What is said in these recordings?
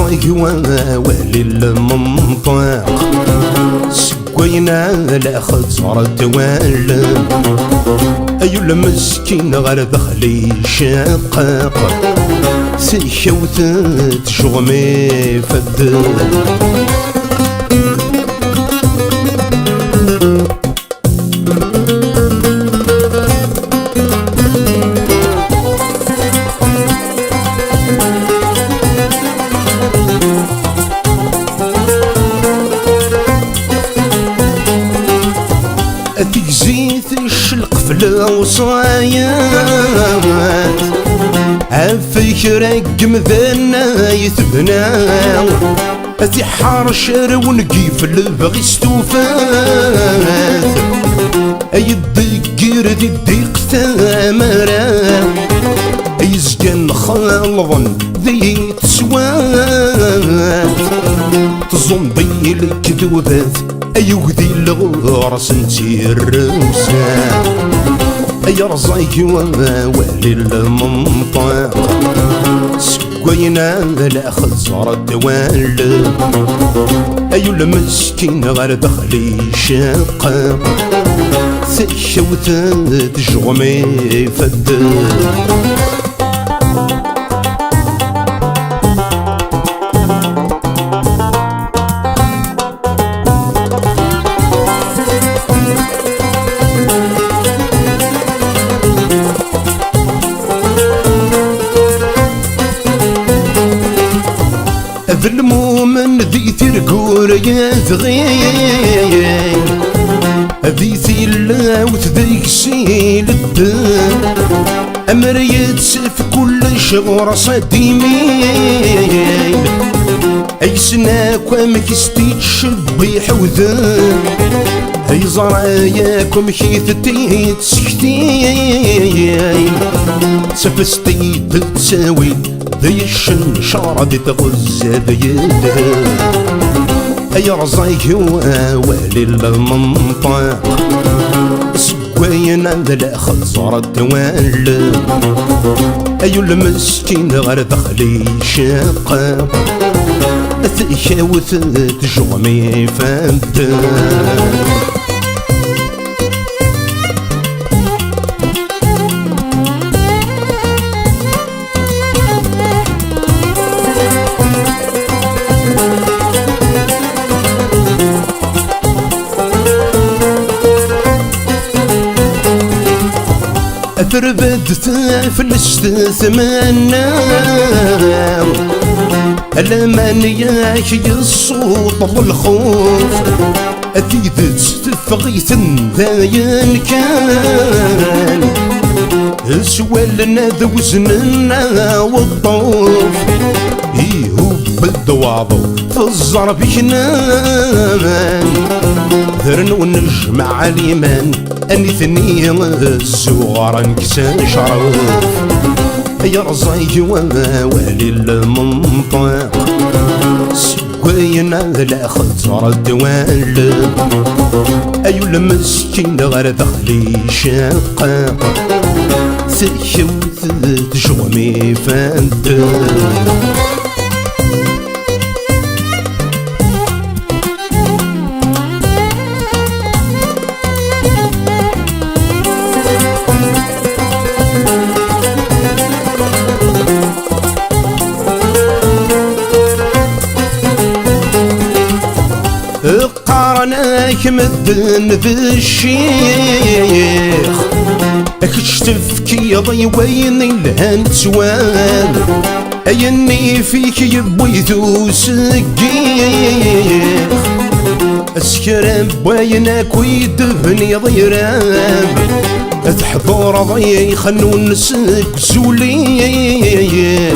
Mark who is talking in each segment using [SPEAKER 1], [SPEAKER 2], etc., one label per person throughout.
[SPEAKER 1] رزاق والي المنطق سقينا لا خزر توالم أيو المسكين غير دخلي شقاق سيشوتت شغمي فدد تجزيت الشلق في الوصايات عفيك رقم ذنا يتبناو أتي حارشر ونقيف البغي ستوفات أي الضيقير دي الضيق ثامرا أي زجان خالظن ذي تسوات تظن ضي الكذوبات أي وذي الغرس نسير روسا أي رزاق والي المنطق سقينا لا خزر الدوال أيو المسكين غير دخلي شقاق سيشوتت شغمي فدد ذا المؤمن ذي ترقور يثغي ذي ثلاوت ذي كسيل الدم أمر يتسف كل شغر صديمين أي سناك ومكستي تشبي حوذن أي زراياكم خيثتي تسكتين سفستي تتساوي ذي الشنشارة دي تغزى بيدها أي رزاق والي المنطق سقينا لا خزر الدوال أيو المسكين غير دخلي شقاق ثيشاوثت شغمي فدد تربدت في الاستثمانة الأمانية الصوت والخوف أكيد تفغيت ذاين كان سوالنا ذو زننا والطوف إيهو بالدواضو في الزرب جنان ذرن ونجمع الإيمان أني ثني الزغار نكسان شرف يا رزاق والي المنطق سقينا لا خزر الدوال أيو المسكين غير دخلي شقاق سيشوثت شغمي فدد قارناك مدن ذي الشيخ اكتشتفكي ضيوين الهان سوال ايني فيك يبويثو سقيخ اسكرام بوايناك ويدفني ضيرام تحضر ضي خنون نسك زولي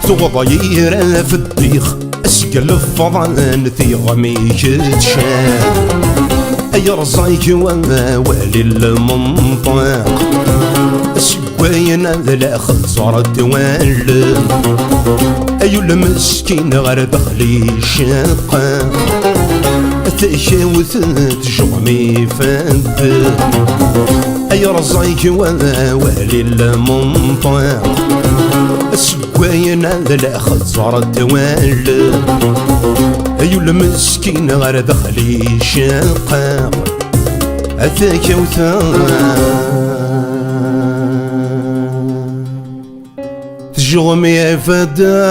[SPEAKER 1] تغضير في الضيخ اسقل الفضان ثي غميك تشاف اي رزاق والي المنطق سقينا لا خزر الدوال ايو المسكين غير دخلي شقاق تشاوثت شغمي فدد اي رزاق والي المنطق السقاين على الخزر التوالد أيو المسكين غير دخلي شاقا أتاك تجغم يا فدا